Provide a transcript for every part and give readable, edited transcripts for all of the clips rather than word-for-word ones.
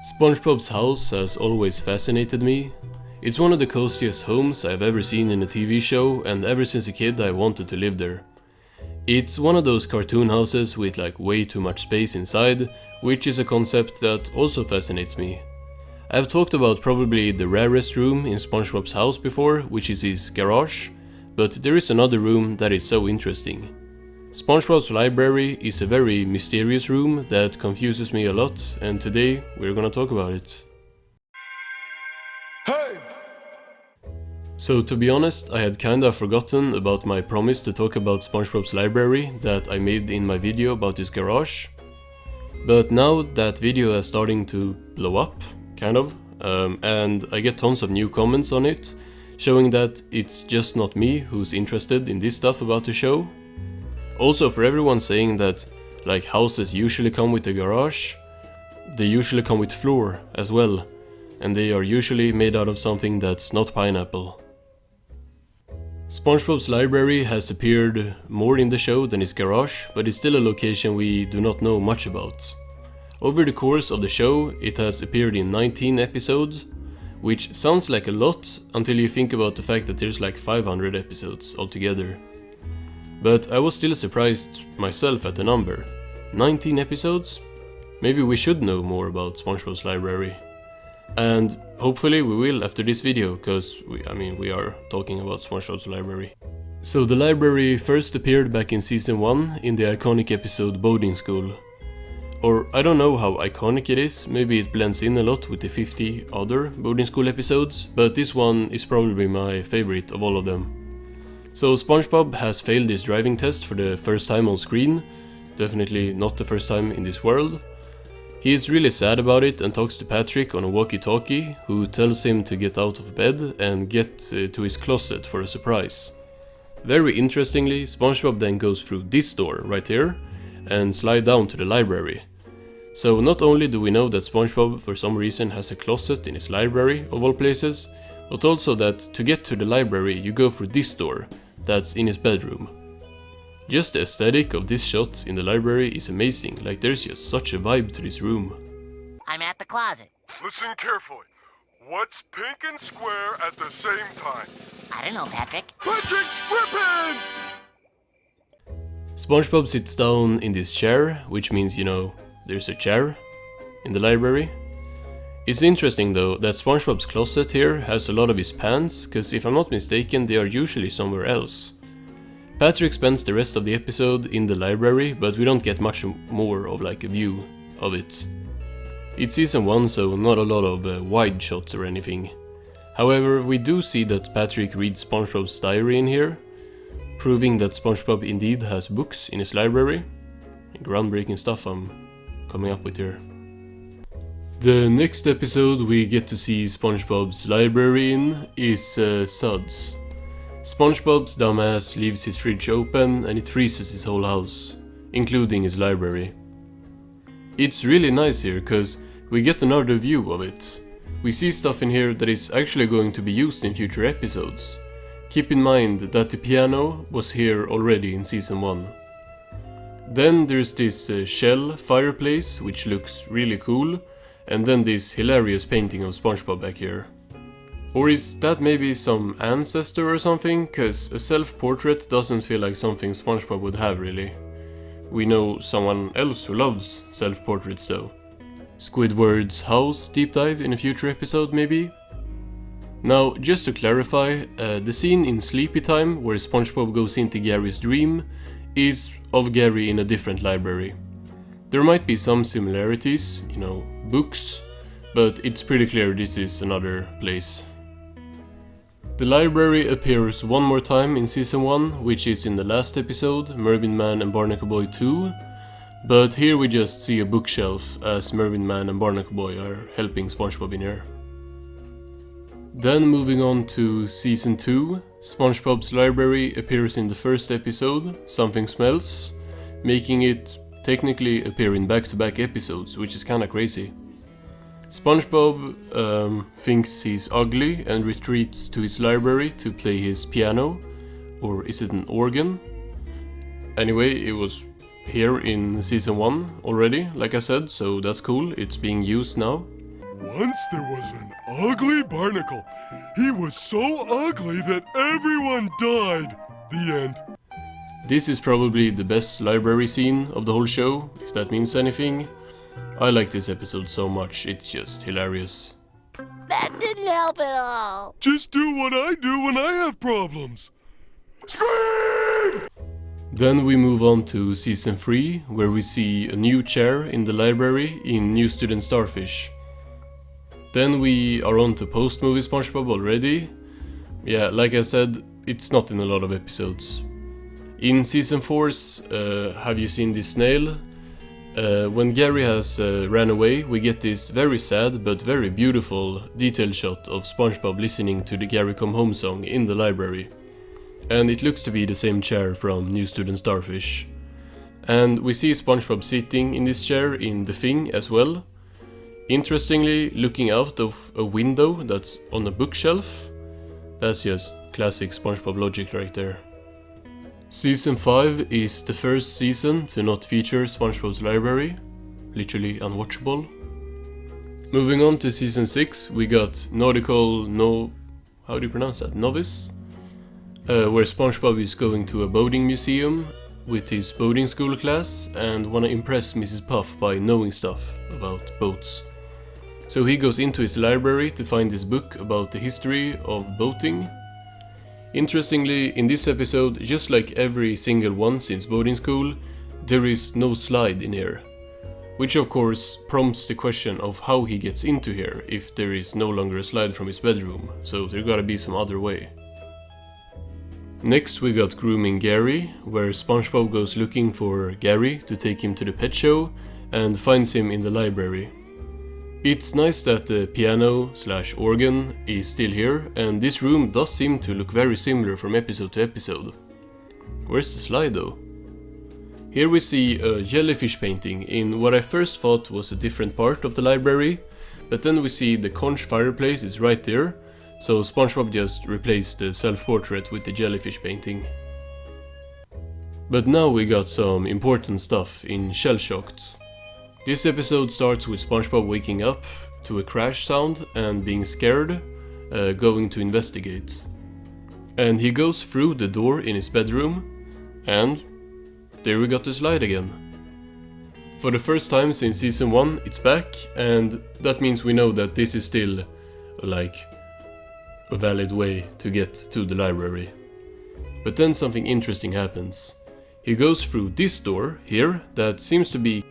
SpongeBob's house has always fascinated me. It's one of the coziest homes I've ever seen in a TV show, and ever since a kid I wanted to live there. It's one of those cartoon houses with like way too much space inside, which is a concept that also fascinates me. I've talked about probably the rarest room in SpongeBob's house before, which is his garage, but there is another room that is so interesting. SpongeBob's library is a very mysterious room that confuses me a lot, and today we're gonna talk about it. Hey! So to be honest, I had kinda forgotten about my promise to talk about SpongeBob's library that I made in my video about his garage. But now that video is starting to blow up, kind of, and I get tons of new comments on it, showing that it's just not me who's interested in this stuff about the show. Also, for everyone saying that like houses usually come with a garage, they usually come with floor as well, and they are usually made out of something that's not pineapple. SpongeBob's library has appeared more in the show than his garage, but it's still a location we do not know much about. Over the course of the show, it has appeared in 19 episodes, which sounds like a lot until you think about the fact that there's like 500 episodes altogether. But I was still surprised myself at the number. 19 episodes? Maybe we should know more about SpongeBob's library. And hopefully we will after this video, cause we are talking about SpongeBob's library. So the library first appeared back in season 1 in the iconic episode Boarding School. Or I don't know how iconic it is, maybe it blends in a lot with the 50 other Boarding School episodes, but this one is probably my favorite of all of them. So SpongeBob has failed his driving test for the first time on screen, definitely not the first time in this world. He is really sad about it and talks to Patrick on a walkie-talkie, who tells him to get out of bed and get to his closet for a surprise. Very interestingly, SpongeBob then goes through this door right here and slide down to the library. So not only do we know that SpongeBob for some reason has a closet in his library of all places, but also that to get to the library you go through this door, that's in his bedroom. Just the aesthetic of this shot in the library is amazing, like there's just such a vibe to this room. I'm at the closet. Listen carefully. What's pink and square at the same time? I don't know, Patrick. Patrick Squarepants! SpongeBob sits down in this chair, which means, you know, there's a chair in the library. It's interesting though that SpongeBob's closet here has a lot of his pants, cause if I'm not mistaken they are usually somewhere else. Patrick spends the rest of the episode in the library, but we don't get much more of like a view of it. It's season 1, so not a lot of wide shots or anything. However, we do see that Patrick reads SpongeBob's diary in here, proving that SpongeBob indeed has books in his library. Groundbreaking stuff I'm coming up with here. The next episode we get to see SpongeBob's library in is Suds. SpongeBob's dumbass leaves his fridge open and it freezes his whole house, including his library. It's really nice here cause we get another view of it. We see stuff in here that is actually going to be used in future episodes. Keep in mind that the piano was here already in season 1. Then there's this shell fireplace which looks really cool, and then this hilarious painting of SpongeBob back here. Or is that maybe some ancestor or something? Cause a self-portrait doesn't feel like something SpongeBob would have really. We know someone else who loves self-portraits though. Squidward's house deep dive in a future episode maybe? Now, just to clarify, the scene in Sleepy Time where SpongeBob goes into Gary's dream is of Gary in a different library. There might be some similarities, you know, books, but it's pretty clear this is another place. The library appears one more time in season 1, which is in the last episode, Mermaid Man and Barnacle Boy 2, but here we just see a bookshelf as Mermaid Man and Barnacle Boy are helping SpongeBob in here. Then moving on to season 2, SpongeBob's library appears in the first episode, Something Smells, making it technically appear in back-to-back episodes, which is kinda crazy. SpongeBob thinks he's ugly and retreats to his library to play his piano, or is it an organ? Anyway, it was here in season 1 already, like I said, so that's cool, it's being used now. Once there was an ugly barnacle. He was so ugly that everyone died. The end. This is probably the best library scene of the whole show, if that means anything. I like this episode so much, it's just hilarious. That didn't help at all. Just do what I do when I have problems. Scream! Then we move on to season 3, where we see a new chair in the library in New Student Starfish. Then we are on to post-movie Spongebob already. Yeah, like I said, it's not in a lot of episodes. In season 4's Have You Seen This Snail? When Gary has ran away, we get this very sad but very beautiful detailed shot of SpongeBob listening to the Gary Come Home song in the library. And it looks to be the same chair from New Student Starfish. And we see SpongeBob sitting in this chair in The Thing as well. Interestingly, looking out of a window that's on a bookshelf. That's just classic SpongeBob logic right there. Season 5 is the first season to not feature SpongeBob's library. Literally unwatchable. Moving on to season 6, we got Nautical how do you pronounce that? Novice? Where SpongeBob is going to a boating museum with his boating school class and wanna impress Mrs. Puff by knowing stuff about boats. So he goes into his library to find this book about the history of boating. Interestingly, in this episode, just like every single one since boating school, there is no slide in here. Which of course prompts the question of how he gets into here if there is no longer a slide from his bedroom, so there gotta be some other way. Next we got Grooming Gary, where SpongeBob goes looking for Gary to take him to the pet show and finds him in the library. It's nice that the piano/organ is still here, and this room does seem to look very similar from episode to episode. Where's the slide though? Here we see a jellyfish painting in what I first thought was a different part of the library, but then we see the conch fireplace is right there, so SpongeBob just replaced the self-portrait with the jellyfish painting. But now we got some important stuff in Shell Shocked. This episode starts with SpongeBob waking up to a crash sound and being scared, going to investigate. And he goes through the door in his bedroom, and there we got the slide again. For the first time since season 1, it's back, and that means we know that this is still like a valid way to get to the library. But then something interesting happens. He goes through this door here that seems to be...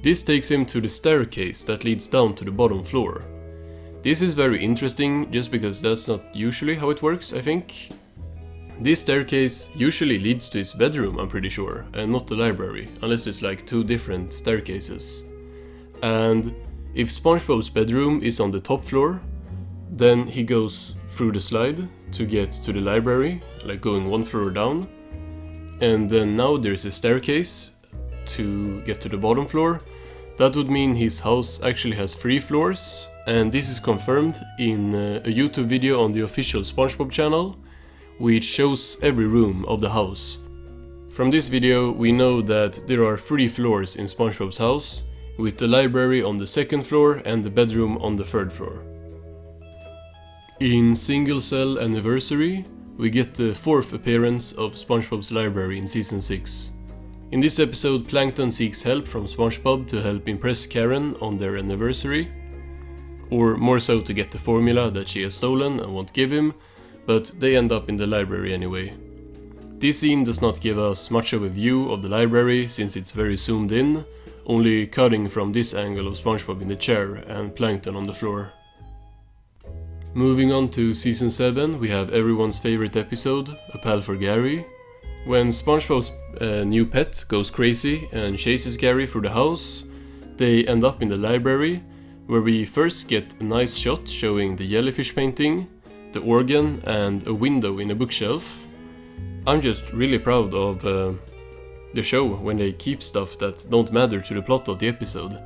This takes him to the staircase that leads down to the bottom floor. This is very interesting just because that's not usually how it works, I think. This staircase usually leads to his bedroom, I'm pretty sure, and not the library, unless it's like two different staircases. And if SpongeBob's bedroom is on the top floor, then he goes through the slide to get to the library, like going one floor down. And then now there's a staircase to get to the bottom floor. That would mean his house actually has 3 floors, and this is confirmed in a YouTube video on the official SpongeBob channel, which shows every room of the house. From this video we know that there are 3 floors in SpongeBob's house, with the library on the 2nd floor and the bedroom on the 3rd floor. In Single Cell Anniversary, we get the 4th appearance of SpongeBob's library in season 6. In this episode, Plankton seeks help from SpongeBob to help impress Karen on their anniversary, or more so to get the formula that she has stolen and won't give him, but they end up in the library anyway. This scene does not give us much of a view of the library since it's very zoomed in, only cutting from this angle of SpongeBob in the chair and Plankton on the floor. Moving on to season 7, we have everyone's favorite episode, A Pal for Gary. When SpongeBob's new pet goes crazy and chases Gary through the house, they end up in the library, where we first get a nice shot showing the jellyfish painting, the organ and a window in a bookshelf. I'm just really proud of the show when they keep stuff that don't matter to the plot of the episode.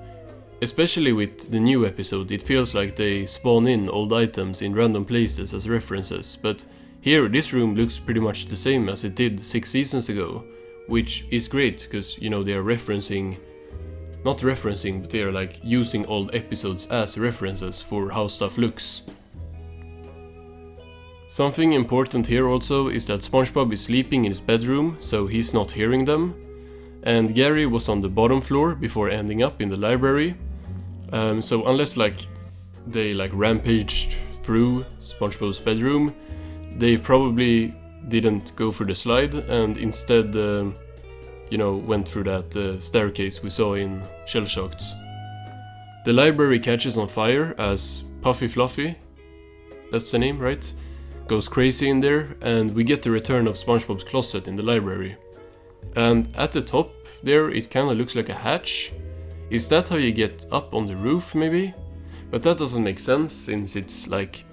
Especially with the new episode, it feels like they spawn in old items in random places as references, but here this room looks pretty much the same as it did 6 seasons ago, which is great because, you know, they are referencing not referencing, but they are like using old episodes as references for how stuff looks. Something important here also is that SpongeBob is sleeping in his bedroom, so he's not hearing them. And Gary was on the bottom floor before ending up in the library. So unless like they like rampaged through SpongeBob's bedroom, they probably didn't go through the slide and instead, went through that staircase we saw in Shell Shocked. The library catches on fire as Puffy Fluffy, that's the name, right? Goes crazy in there, and we get the return of SpongeBob's closet in the library. And at the top there, it kinda looks like a hatch. Is that how you get up on the roof, maybe? But that doesn't make sense, since it's like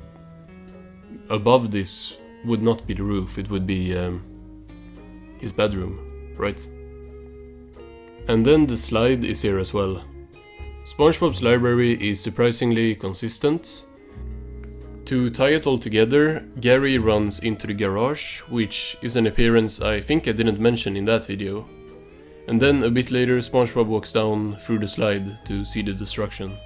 above this would not be the roof, it would be his bedroom, right? And then the slide is here as well. SpongeBob's library is surprisingly consistent. To tie it all together, Gary runs into the garage, which is an appearance I think I didn't mention in that video. And then a bit later, SpongeBob walks down through the slide to see the destruction.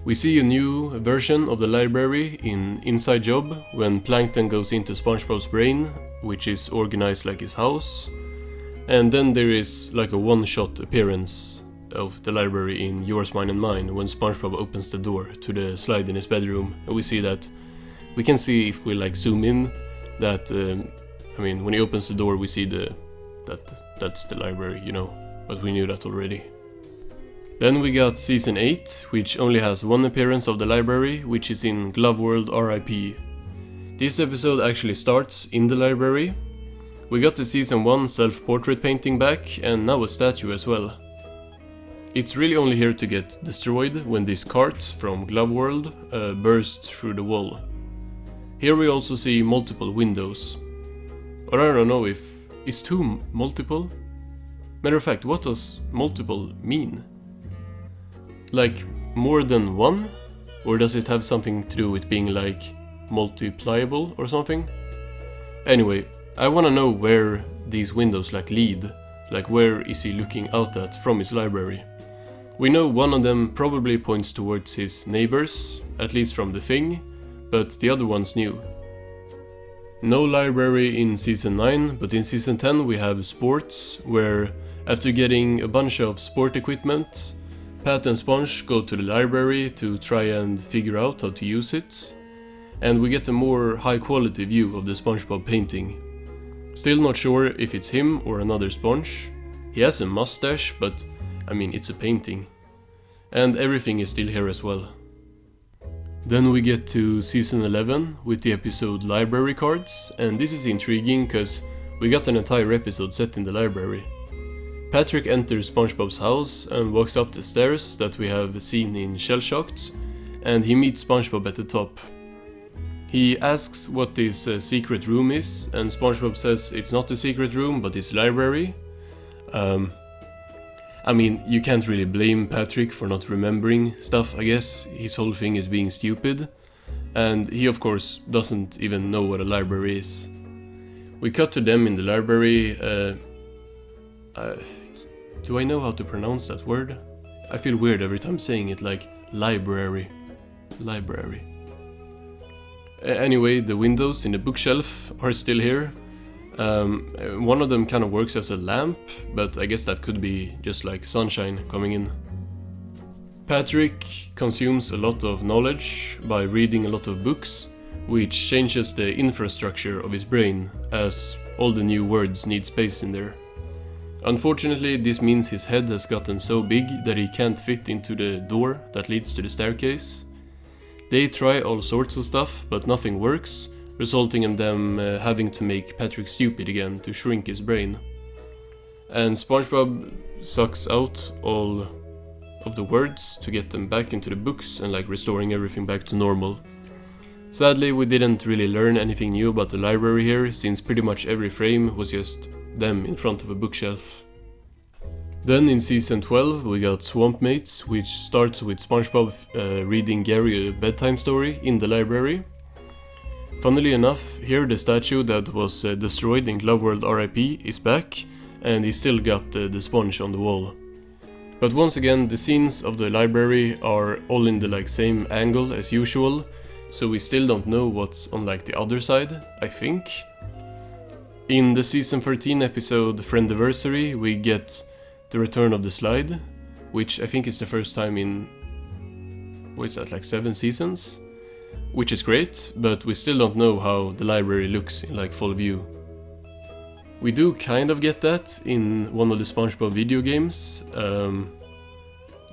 We see a new version of the library in Inside Job when Plankton goes into SpongeBob's brain, which is organized like his house. And then there is like a one-shot appearance of the library in Yours, Mine and Mine when SpongeBob opens the door to the slide in his bedroom, and we see that. We can see if we like zoom in that when he opens the door we see that's the library, but we knew that already. Then we got Season 8, which only has one appearance of the library, which is in Glove World RIP. This episode actually starts in the library. We got the Season 1 self-portrait painting back, and now a statue as well. It's really only here to get destroyed when this cart from Glove World bursts through the wall. Here we also see multiple windows. Or I don't know if... is 2 multiple? Matter of fact, what does multiple mean? Like more than one? Or does it have something to do with being like multipliable or something? Anyway, I wanna know where these windows like lead. Like where is he looking out at from his library? We know one of them probably points towards his neighbors, at least from the thing, but the other one's new. No library in Season 9, but in Season 10 we have sports, where after getting a bunch of sport equipment, Pat and Sponge go to the library to try and figure out how to use it, and we get a more high quality view of the SpongeBob painting. Still not sure if it's him or another Sponge. He has a mustache, but it's a painting. And everything is still here as well. Then we get to Season 11 with the episode Library Cards, and this is intriguing cause we got an entire episode set in the library. Patrick enters SpongeBob's house and walks up the stairs that we have seen in Shell Shocked, and he meets SpongeBob at the top. He asks what this secret room is, and SpongeBob says it's not a secret room but his library. You can't really blame Patrick for not remembering stuff, I guess. His whole thing is being stupid. And he of course doesn't even know what a library is. We cut to them in the library. Do I know how to pronounce that word? I feel weird every time saying it, like library. Library. Anyway, the windows in the bookshelf are still here. One of them kind of works as a lamp, but I guess that could be just like sunshine coming in. Patrick consumes a lot of knowledge by reading a lot of books, which changes the infrastructure of his brain, as all the new words need space in there. Unfortunately, this means his head has gotten so big that he can't fit into the door that leads to the staircase. They try all sorts of stuff, but nothing works, resulting in them having to make Patrick stupid again to shrink his brain. And SpongeBob sucks out all of the words to get them back into the books and like restoring everything back to normal. Sadly, we didn't really learn anything new about the library here, since pretty much every frame was just them in front of a bookshelf. Then in Season 12 we got Swamp Mates, which starts with SpongeBob reading Gary a bedtime story in the library. Funnily enough, here the statue that was destroyed in Glove World RIP is back, and he still got the sponge on the wall. But once again, the scenes of the library are all in the like same angle as usual, so we still don't know what's on like the other side, I think. In the season 13 episode Friendiversary, we get the return of the slide, which I think is the first time in, what is that, like 7 seasons? Which is great, but we still don't know how the library looks in like full view. We do kind of get that in one of the SpongeBob video games,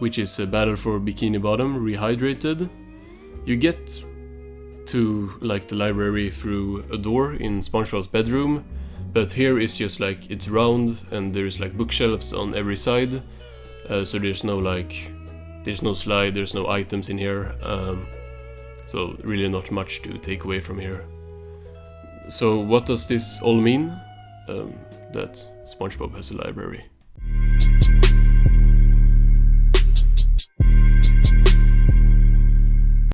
which is a Battle for Bikini Bottom Rehydrated. You get to like the library through a door in SpongeBob's bedroom, but here it's just like it's round and there's like bookshelves on every side, so there's no slide, there's no items in here, so really not much to take away from here. So what does this all mean? That SpongeBob has a library.